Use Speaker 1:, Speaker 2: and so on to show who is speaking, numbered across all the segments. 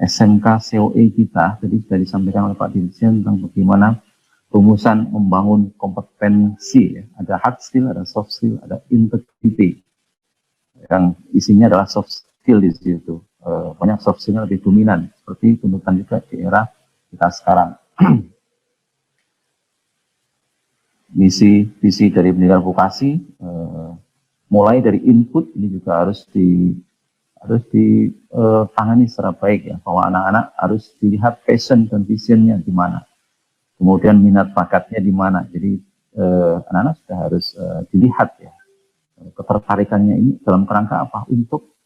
Speaker 1: SMK COE kita tadi sudah disampaikan oleh Pak Dirjen tentang bagaimana rumusan membangun kompetensi, ya. Ada hard skill, ada soft skill, ada integrity. Yang isinya adalah soft skill di situ. Banyak soft skillnya lebih dominan, seperti tuntutan juga di era kita sekarang. Misi visi dari pendidikan vokasi, mulai dari input ini juga harus ditangani secara baik, ya, bahwa anak-anak harus dilihat passion dan visionnya di mana, kemudian minat bakatnya di mana. Jadi anak-anak sudah harus dilihat, ya, ketertarikannya ini dalam kerangka apa, untuk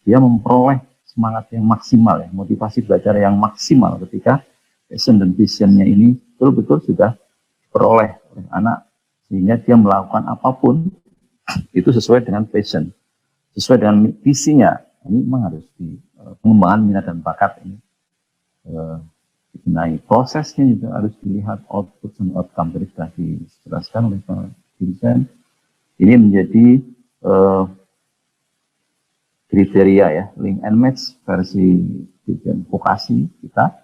Speaker 1: dia memperoleh semangat yang maksimal, ya, motivasi belajar yang maksimal ketika passion dan visionnya ini betul-betul sudah diperoleh oleh anak, sehingga dia melakukan apapun itu sesuai dengan passion, sesuai dengan visinya. Ini memang harus di pengembangan minat dan bakat ini dibenahi. Prosesnya juga harus dilihat, output dan outcome tadi sudah dijelaskan oleh Pak Dirjen. Ini menjadi kriteria, ya, link and match versi Dirjen Vokasi kita,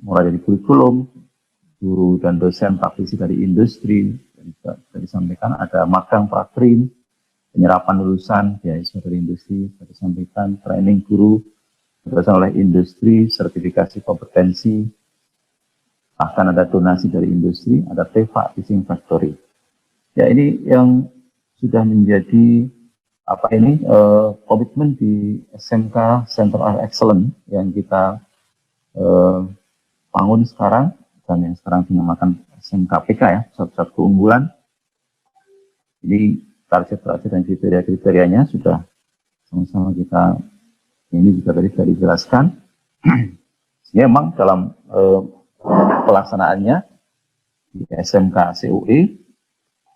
Speaker 1: mulai dari kurikulum, guru dan dosen praktisi dari industri, sudah disampaikan ada magang prakrin, penyerapan lulusan beasiswa dari industri, sudah disampaikan training guru berdasarkan oleh industri, sertifikasi kompetensi, bahkan ada donasi dari industri, ada TEFA Teaching Factory. Ya, ini yang sudah menjadi komitmen di SMK Center of Excellence yang kita bangun sekarang, dan yang sekarang dinamakan SMKPK, ya, pusat-pusat keunggulan. Ini target-target dan kriteria-kriterianya sudah sama-sama kita, ini juga tadi sudah dijelaskan. Sehingga memang dalam pelaksanaannya di SMK COE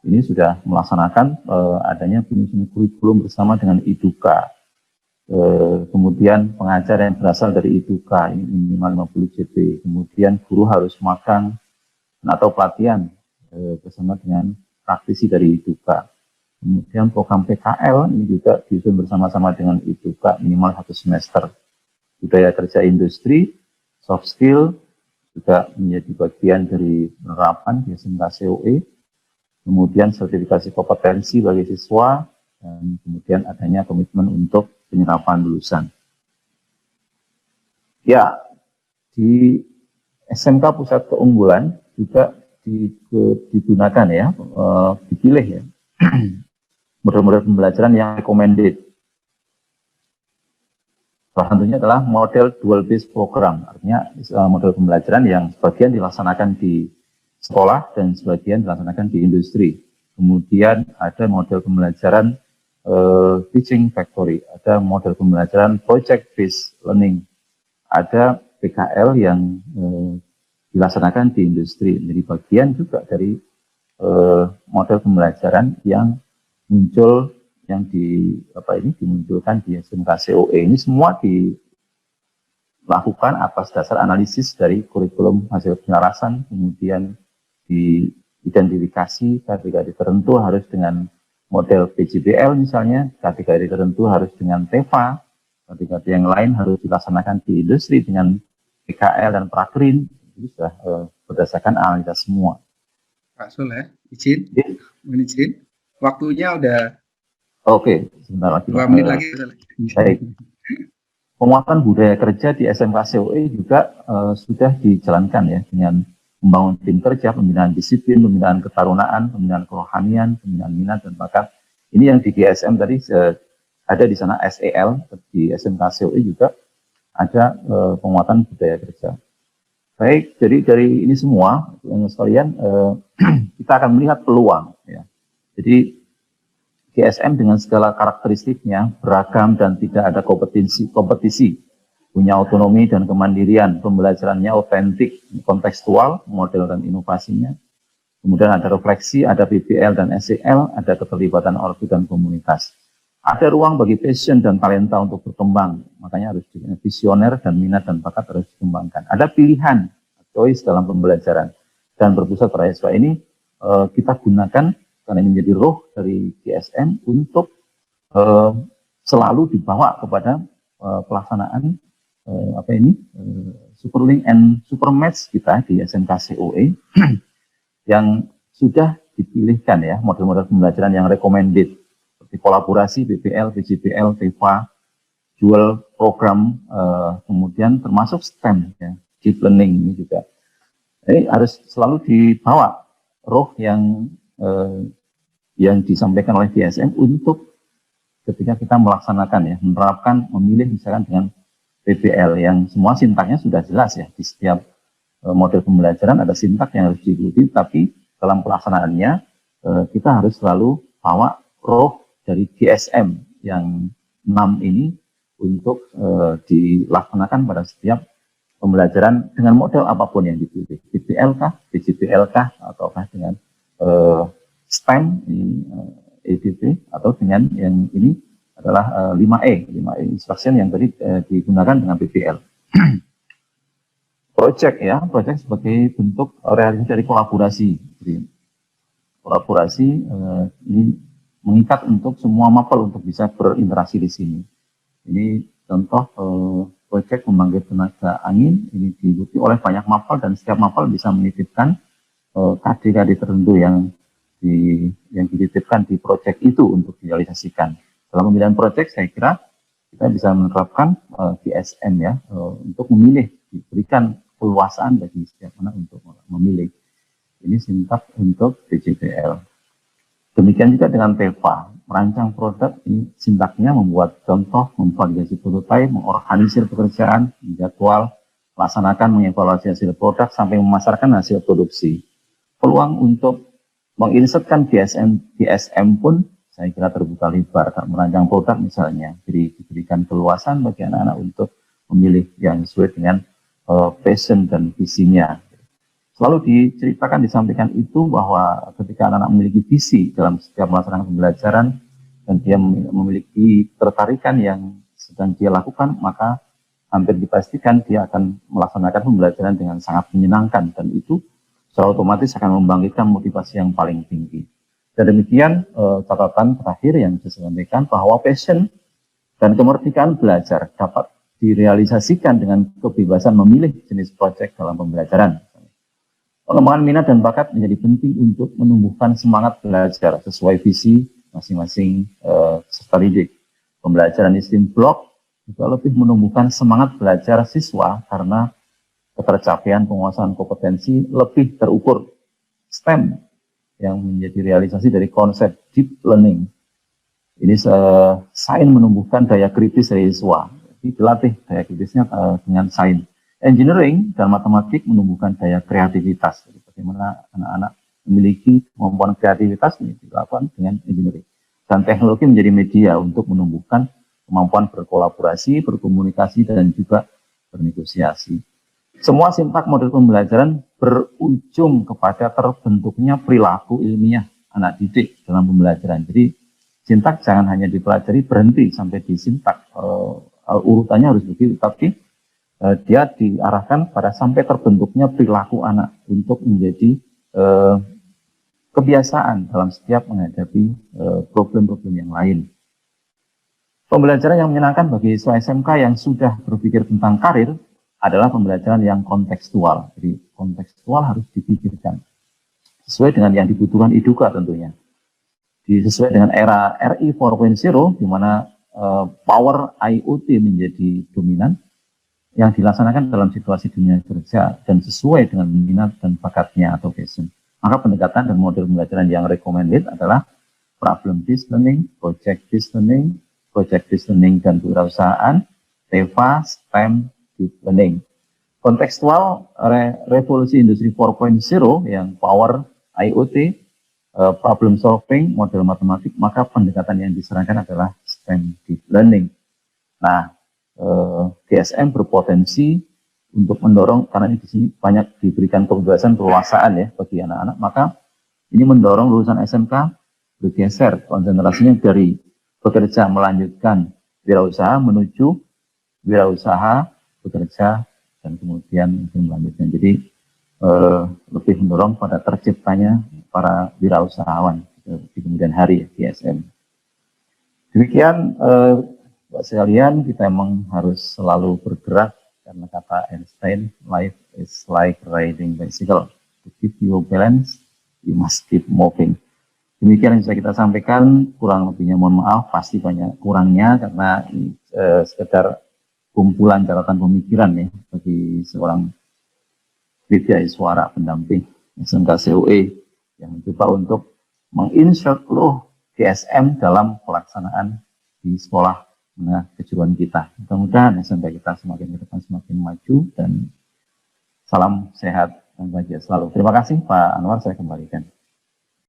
Speaker 1: ini sudah melaksanakan adanya penyusunan kurikulum bersama dengan IDUKA. Kemudian pengajar yang berasal dari IDUKA ini minimal 50 JP. Kemudian guru harus magang atau pelatihan bersama dengan praktisi dari IDUKA. Kemudian program PKL ini juga disusun bersama-sama dengan IDUKA minimal 1 semester. Budaya kerja industri, soft skill juga menjadi bagian dari penerapan di SMK COE. Kemudian sertifikasi kompetensi bagi siswa, dan kemudian adanya komitmen untuk penyerapan lulusan. Ya, di SMK Pusat Keunggulan juga digunakan, ya, dipilih, ya, model-model pembelajaran yang recommended. Salah satunya adalah model dual based program, artinya model pembelajaran yang sebagian dilaksanakan di sekolah dan sebagian dilaksanakan di industri. Kemudian ada model pembelajaran teaching factory, ada model pembelajaran project based learning, ada PKL yang dilaksanakan di industri. Jadi bagian juga dari model pembelajaran yang muncul, yang dimunculkan di SMK COE. Ini semua dilakukan atas dasar analisis dari kurikulum hasil penyelarasan, kemudian diidentifikasi kategori tertentu harus dengan model PJBL misalnya, kategori tertentu harus dengan TEFA, kategori yang lain harus dilaksanakan di industri dengan PKL dan Prakrin. Itu sudah berdasarkan analisis semua.
Speaker 2: Pak Soleh, izin, waktunya udah.
Speaker 1: Oke, sebentar lagi.
Speaker 2: 2 menit lagi.
Speaker 1: Baik. Penguatan budaya kerja di SMK COE juga sudah dijalankan, ya, dengan membangun tim kerja, pembinaan disiplin, pembinaan ketarunaan, pembinaan kerohanian, pembinaan minat dan bakat. Ini yang di GSM tadi ada di sana SEL, di SMK COE juga ada penguatan budaya kerja. Baik, jadi dari ini semua, yang sekalian, kita akan melihat peluang, ya. Jadi GSM dengan segala karakteristiknya beragam dan tidak ada kompetisi, punya otonomi dan kemandirian, pembelajarannya otentik, kontekstual, model dan inovasinya. Kemudian ada refleksi, ada PBL dan SEL, ada keterlibatan orbi dan komunitas. Ada ruang bagi passion dan talenta untuk berkembang, makanya harus visioner dan minat dan bakat harus dikembangkan. Ada pilihan, choice dalam pembelajaran, dan berpusat pada siswa ini kita gunakan karena ini menjadi roh dari GSM untuk selalu dibawa kepada pelaksanaan Superlink and Supermatch kita di SMK COE yang sudah dipilihkan ya model-model pembelajaran yang recommended seperti kolaborasi, BPL, PJPL, TEFA, dual program, kemudian termasuk STEM ya, deep learning ini juga. Jadi harus selalu dibawa roh yang disampaikan oleh DSM untuk ketika kita melaksanakan ya, menerapkan, memilih misalkan dengan PBL yang semua sintaknya sudah jelas ya, di setiap model pembelajaran ada sintak yang harus diikuti, tapi dalam pelaksanaannya kita harus selalu bawa roh dari DSM yang 6 ini untuk dilaksanakan pada setiap pembelajaran dengan model apapun yang dipilih, PBL kah, PJBL kah, ataukah dengan STEM, ini, EDP, atau dengan yang ini adalah 5E instruction yang tadi digunakan dengan PBL. Project sebagai bentuk realisasi dari kolaborasi. Jadi, kolaborasi ini mengikat untuk semua mapel untuk bisa berinteraksi di sini. Ini contoh project pembangkit tenaga angin ini diikuti oleh banyak mapel dan setiap mapel bisa menitipkan KD-KD tertentu yang dititipkan di project itu untuk direalisasikan. Dalam pemilihan project saya kira kita bisa menerapkan DSM ya untuk memilih, diberikan keluasaan bagi setiap anak untuk memilih. Ini sintak untuk PJBL. Demikian juga dengan TEFA, merancang produk, ini sintaknya membuat contoh, memvalidasi prototipe, mengorganisir pekerjaan, menjadwal, melaksanakan, mengevaluasi hasil produk sampai memasarkan hasil produksi. Peluang untuk menginsertkan DSM pun saya kira terbuka lebar. Merancang produk misalnya, jadi diberikan keluasan bagi anak-anak untuk memilih yang sesuai dengan passion dan visinya. Selalu diceritakan, disampaikan itu bahwa ketika anak-anak memiliki visi dalam setiap melaksanakan pembelajaran dan dia memiliki ketertarikan yang sedang dia lakukan, maka hampir dipastikan dia akan melaksanakan pembelajaran dengan sangat menyenangkan, dan itu secara otomatis akan membangkitkan motivasi yang paling tinggi. Dan demikian catatan terakhir yang saya sampaikan bahwa passion dan kemerdekaan belajar dapat direalisasikan dengan kebebasan memilih jenis proyek dalam pembelajaran. Pengembangan minat dan bakat menjadi penting untuk menumbuhkan semangat belajar sesuai visi masing-masing peserta didik. Pembelajaran di STEAM Block juga lebih menumbuhkan semangat belajar siswa karena ketercapaian penguasaan kompetensi lebih terukur. STEM yang menjadi realisasi dari konsep deep learning. Ini sains menumbuhkan daya kritis dari siswa. Jadi dilatih daya kritisnya dengan sains. Engineering dan matematik menumbuhkan daya kreativitas. Jadi bagaimana anak-anak memiliki kemampuan kreativitas ini dilakukan dengan engineering. Dan teknologi menjadi media untuk menumbuhkan kemampuan berkolaborasi, berkomunikasi, dan juga bernegosiasi. Semua sintak model pembelajaran berujung kepada terbentuknya perilaku ilmiah anak didik dalam pembelajaran. Jadi sintak jangan hanya dipelajari berhenti sampai di sintak, urutannya harus begitu, tapi dia diarahkan pada sampai terbentuknya perilaku anak untuk menjadi kebiasaan dalam setiap menghadapi problem-problem yang lain. Pembelajaran yang menyenangkan bagi siswa SMK yang sudah berpikir tentang karir adalah pembelajaran yang kontekstual. Jadi kontekstual harus dipikirkan sesuai dengan yang dibutuhkan IDUKA tentunya. Sesuai dengan era RI 4.0 di mana power IoT menjadi dominan yang dilaksanakan dalam situasi dunia kerja dan sesuai dengan minat dan bakatnya atau passion. Maka pendekatan dan model pembelajaran yang recommended adalah problem-based learning, project-based learning dan kewirausahaan, TEFA, STEM, deep learning. Kontekstual revolusi industri 4.0 yang power IoT, problem solving, model matematik, maka pendekatan yang disarankan adalah STEM deep learning. Nah, DSM berpotensi untuk mendorong, karena ini di sini banyak diberikan kebebasan keluasaan ya bagi anak-anak, maka ini mendorong lulusan SMK bergeser konsentrasinya dari bekerja melanjutkan wirausaha menuju wirausaha bekerja dan kemudian melanjutkan. Jadi lebih mendorong pada terciptanya para wirausahawan di kemudian hari DSM. Demikian Buat sekalian, kita emang harus selalu bergerak karena kata Einstein, life is like riding bicycle. To keep you balance, you must keep moving. Demikian yang bisa kita sampaikan, kurang lebihnya mohon maaf, pasti banyak kurangnya karena sekedar kumpulan catatan pemikiran ya bagi seorang Widya Iswara pendamping SMK COE yang mencoba untuk menginsert seluruh GSM dalam pelaksanaan di sekolah menengah kejuruan kita. Mudah-mudahan SMK kita semakin ke depan semakin maju dan salam sehat dan bahagia selalu. Terima kasih Pak Anwar, saya kembalikan.